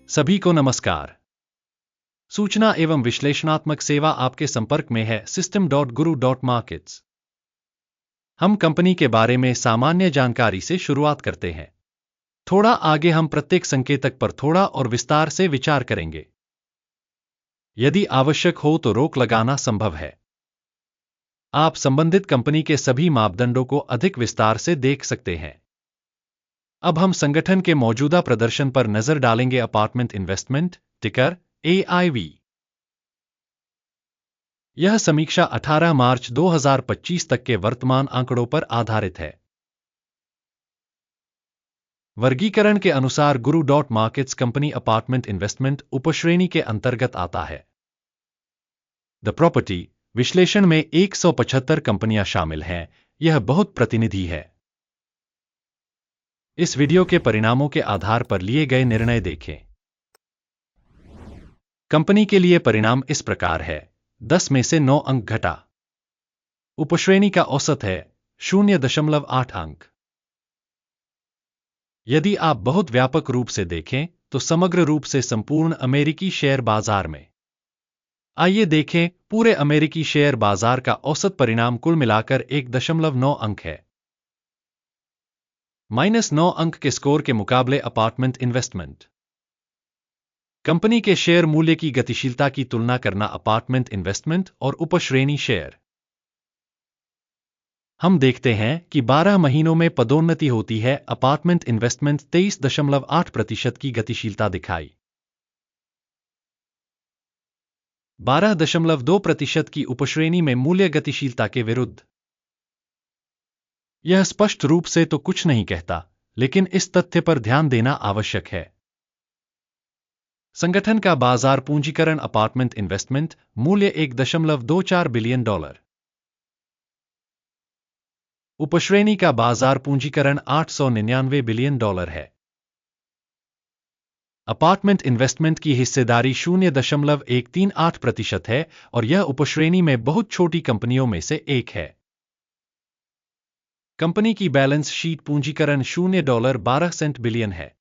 सभी को नमस्कार। सूचना एवं विश्लेषणात्मक सेवा आपके संपर्क में है System.Guru.Markets। हम कंपनी के बारे में सामान्य जानकारी से शुरुआत करते हैं। थोड़ा आगे हम प्रत्येक संकेतक पर थोड़ा और विस्तार से विचार करेंगे। यदि आवश्यक हो तो रोक लगाना संभव है। आप संबंधित कंपनी के सभी मापदंडों को अधिक विस्तार से देख सकते हैं। अब हम संगठन के मौजूदा प्रदर्शन पर नजर डालेंगे। अपार्टमेंट इन्वेस्टमेंट, टिकर AIV। यह समीक्षा 18 मार्च 2025 तक के वर्तमान आंकड़ों पर आधारित है। वर्गीकरण के अनुसार Guru.Markets कंपनी अपार्टमेंट इन्वेस्टमेंट उपश्रेणी के अंतर्गत आता है। द प्रॉपर्टी विश्लेषण में 175 कंपनियां शामिल हैं। यह बहुत प्रतिनिधि है। इस वीडियो के परिणामों के आधार पर लिए गए निर्णय देखें। कंपनी के लिए परिणाम इस प्रकार है: 10 में से 9 अंक घटा। उपश्रेणी का औसत है 0.8 अंक। यदि आप बहुत व्यापक रूप से देखें तो समग्र रूप से संपूर्ण अमेरिकी शेयर बाजार में। आइए देखें, पूरे अमेरिकी शेयर बाजार का औसत परिणाम कुल मिलाकर 1.9 अंक है। -9 अंक के स्कोर के मुकाबले अपार्टमेंट इन्वेस्टमेंट कंपनी के शेयर मूल्य की गतिशीलता की तुलना करना। अपार्टमेंट इन्वेस्टमेंट और उपश्रेणी शेयर। हम देखते हैं कि 12 महीनों में पदोन्नति होती है। अपार्टमेंट इन्वेस्टमेंट 23.8% की गतिशीलता दिखाई। 12.2% की उपश्रेणी में मूल्य गतिशीलता के विरुद्ध। यह स्पष्ट रूप से तो कुछ नहीं कहता, लेकिन इस तथ्य पर ध्यान देना आवश्यक है। संगठन का बाजार पूंजीकरण अपार्टमेंट इन्वेस्टमेंट मूल्य $1.24 बिलियन। उपश्रेणी का बाजार पूंजीकरण $899 बिलियन है। अपार्टमेंट इन्वेस्टमेंट की हिस्सेदारी 0.138% है और यह उपश्रेणी में बहुत छोटी कंपनियों में से एक है। कंपनी की बैलेंस शीट पूंजीकरण $0.12 बिलियन है।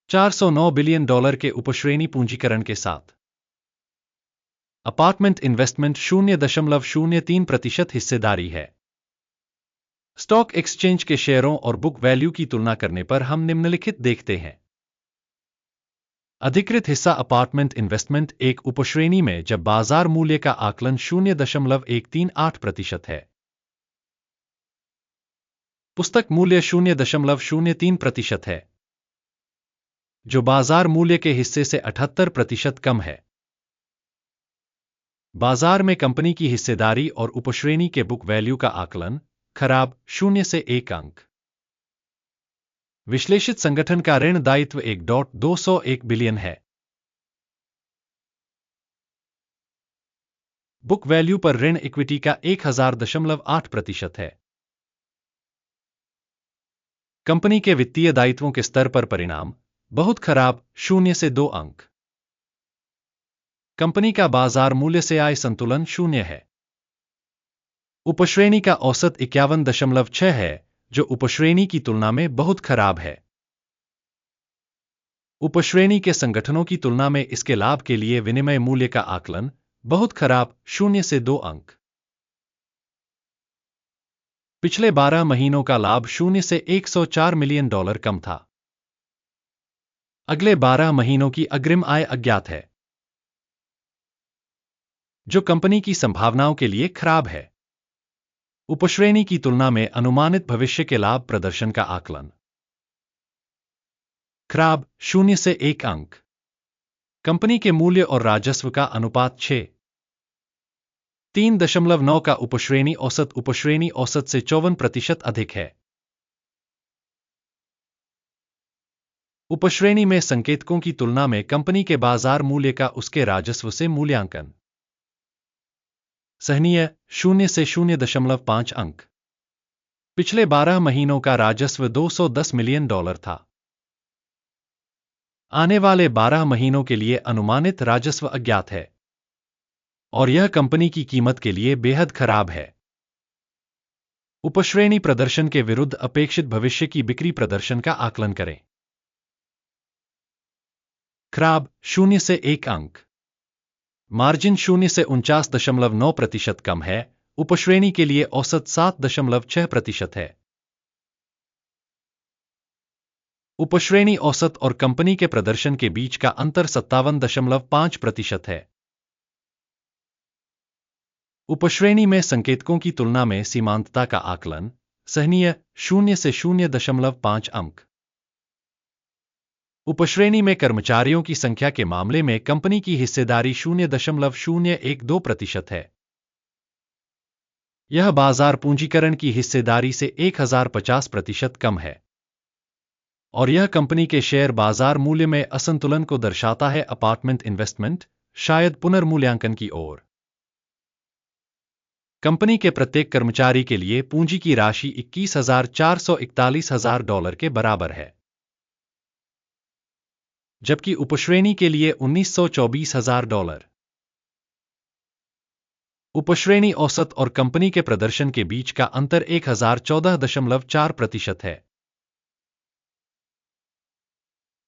$409 बिलियन के उपश्रेणी पूंजीकरण के साथ अपार्टमेंट इन्वेस्टमेंट 0.03% हिस्सेदारी है। स्टॉक एक्सचेंज के शेयरों और बुक वैल्यू की तुलना करने पर हम निम्नलिखित देखते हैं। अधिकृत हिस्सा अपार्टमेंट इन्वेस्टमेंट एक उपश्रेणी में जब बाजार मूल्य का आकलन 0.138% है। पुस्तक मूल्य 0.03% है, जो बाजार मूल्य के हिस्से से 78% कम है। बाजार में कंपनी की हिस्सेदारी और उपश्रेणी के बुक वैल्यू का आकलन खराब 0 से 1 अंक। विश्लेषित संगठन का ऋण दायित्व 1.201 बिलियन है। बुक वैल्यू पर ऋण इक्विटी का 1000.8% है। कंपनी के वित्तीय दायित्वों के स्तर पर परिणाम बहुत खराब 0 से 2 अंक। कंपनी का बाजार मूल्य से आय संतुलन 0 है। उपश्रेणी का औसत 51.6 है, जो उपश्रेणी की तुलना में बहुत खराब है। उपश्रेणी के संगठनों की तुलना में इसके लाभ के लिए विनिमय मूल्य का आकलन बहुत खराब 0 से 2 अंक। पिछले 12 महीनों का लाभ 0 से $104 मिलियन कम था। अगले 12 महीनों की अग्रिम आय अज्ञात है, जो कंपनी की संभावनाओं के लिए खराब है। उपश्रेणी की तुलना में अनुमानित भविष्य के लाभ प्रदर्शन का आकलन खराब 0 से 1 अंक। कंपनी के मूल्य और राजस्व का अनुपात 3.9 का उपश्रेणी औसत से 54% अधिक है। उपश्रेणी में संकेतकों की तुलना में कंपनी के बाजार मूल्य का उसके राजस्व से मूल्यांकन सहनीय 0 से 0.5 अंक। पिछले 12 महीनों का राजस्व $210 मिलियन था। आने वाले 12 महीनों के लिए अनुमानित राजस्व अज्ञात है और यह कंपनी की कीमत के लिए बेहद खराब है। उपश्रेणी प्रदर्शन के विरुद्ध अपेक्षित भविष्य की बिक्री प्रदर्शन का आकलन करें। खराब 0 से 1 अंक। मार्जिन 0 से 49.9% कम है। उपश्रेणी के लिए औसत 7.6% है। उपश्रेणी औसत और कंपनी के प्रदर्शन के बीच का अंतर 57.5% है। उपश्रेणी में संकेतकों की तुलना में सीमांतता का आकलन सहनीय 0 से 0.5 अंक। उपश्रेणी में कर्मचारियों की संख्या के मामले में कंपनी की हिस्सेदारी 0.012% है। यह बाजार पूंजीकरण की हिस्सेदारी से 1050% कम है और यह कंपनी के शेयर बाजार मूल्य में असंतुलन को दर्शाता है। अपार्टमेंट इन्वेस्टमेंट शायद पुनर्मूल्यांकन की ओर। कंपनी के प्रत्येक कर्मचारी के लिए पूंजी की राशि $21,441,000 के बराबर है, जबकि उपश्रेणी के लिए $19,24,000। उपश्रेणी औसत और कंपनी के प्रदर्शन के बीच का अंतर 1014.4% है।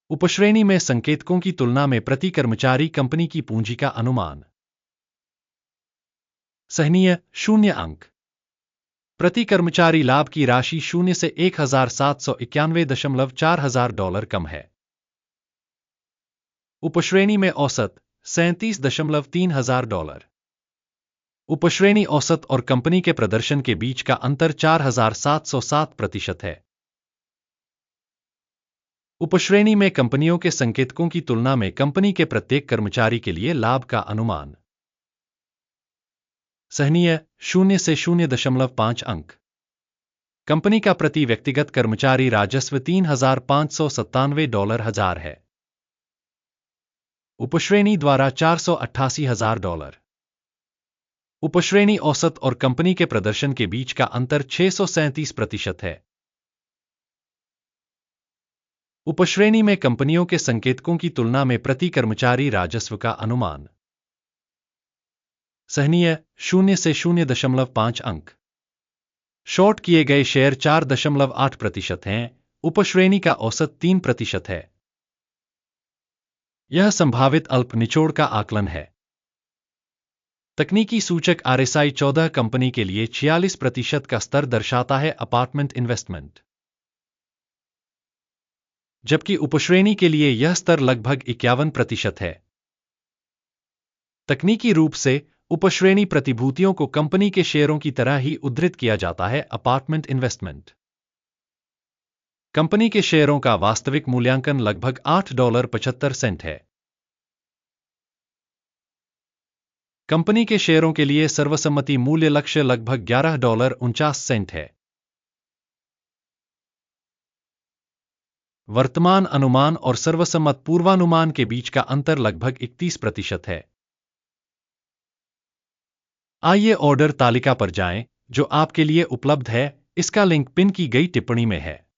उपश्रेणी में संकेतकों की तुलना में प्रति कर्मचारी कंपनी की पूंजी का अनुमान सहनीय 0 अंक। प्रति कर्मचारी लाभ की राशि 0 से $1,791.4 कम है। उपश्रेणी में औसत $37.3 उपश्रेणी औसत और कंपनी के प्रदर्शन के बीच का अंतर 4,707% है। उपश्रेणी में कंपनियों के संकेतकों की तुलना में कंपनी के प्रत्येक कर्मचारी के लिए लाभ का अनुमान सहनीय 0 से 0.5 अंक। कंपनी का प्रति व्यक्तिगत कर्मचारी राजस्व $3,597 है। उपश्रेणी द्वारा $488,000। उपश्रेणी औसत और कंपनी के प्रदर्शन के बीच का अंतर 637% है। उपश्रेणी में कंपनियों के संकेतकों की तुलना में प्रति कर्मचारी राजस्व का अनुमान सहनीय 0 से 0.5 अंक। शॉर्ट किए गए शेयर 4.8% हैं। उपश्रेणी का औसत 3% है। यह संभावित अल्प निचोड़ का आकलन है। तकनीकी सूचक RSI 14 कंपनी के लिए 46% का स्तर दर्शाता है। अपार्टमेंट इन्वेस्टमेंट, जबकि उपश्रेणी के लिए यह स्तर लगभग 51% है। तकनीकी रूप से उपश्रेणी प्रतिभूतियों को कंपनी के शेयरों की तरह ही उद्धृत किया जाता है। अपार्टमेंट इन्वेस्टमेंट कंपनी के शेयरों का वास्तविक मूल्यांकन लगभग $8.75 है। कंपनी के शेयरों के लिए सर्वसम्मति मूल्य लक्ष्य लगभग $11.49 है। वर्तमान अनुमान और सर्वसम्मत पूर्वानुमान के बीच का अंतर लगभग 31% है। आइए ऑर्डर तालिका पर जाएं, जो आपके लिए उपलब्ध है। इसका लिंक पिन की गई टिप्पणी में है।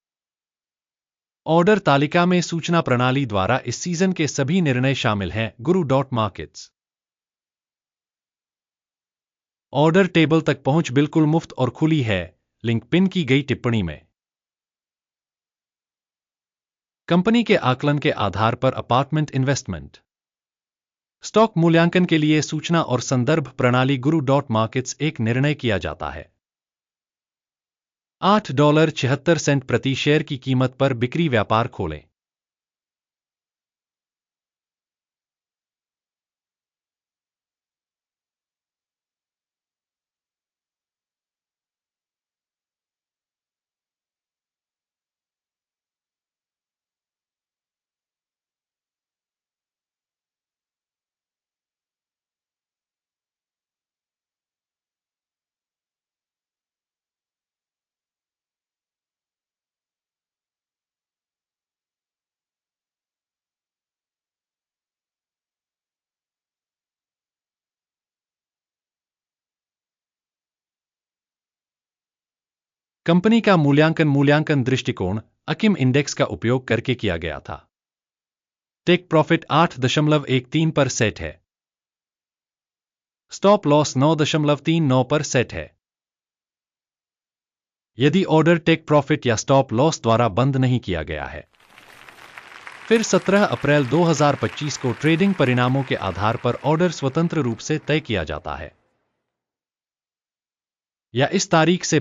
ऑर्डर तालिका में सूचना प्रणाली द्वारा इस सीजन के सभी निर्णय शामिल हैं। guru.markets ऑर्डर टेबल तक पहुंच बिल्कुल मुफ्त और खुली है। लिंक पिन की गई टिप्पणी में। कंपनी के आकलन के आधार पर अपार्टमेंट इन्वेस्टमेंट स्टॉक मूल्यांकन के लिए सूचना और संदर्भ प्रणाली guru.markets एक निर्णय किया जाता है। $8.76 प्रति शेयर की कीमत पर बिक्री व्यापार खोलें। कंपनी का मूल्यांकन दृष्टिकोण अकिम इंडेक्स का उपयोग करके किया गया था। टेक प्रॉफिट 8.13 पर सेट है। स्टॉप लॉस 9.39 पर सेट है। यदि ऑर्डर टेक प्रॉफिट या स्टॉप लॉस द्वारा बंद नहीं किया गया है, फिर 17 अप्रैल 2025 को ट्रेडिंग परिणामों के आधार पर ऑर्डर स्वतंत्र रूप से तय किया जाता है या इस तारीख से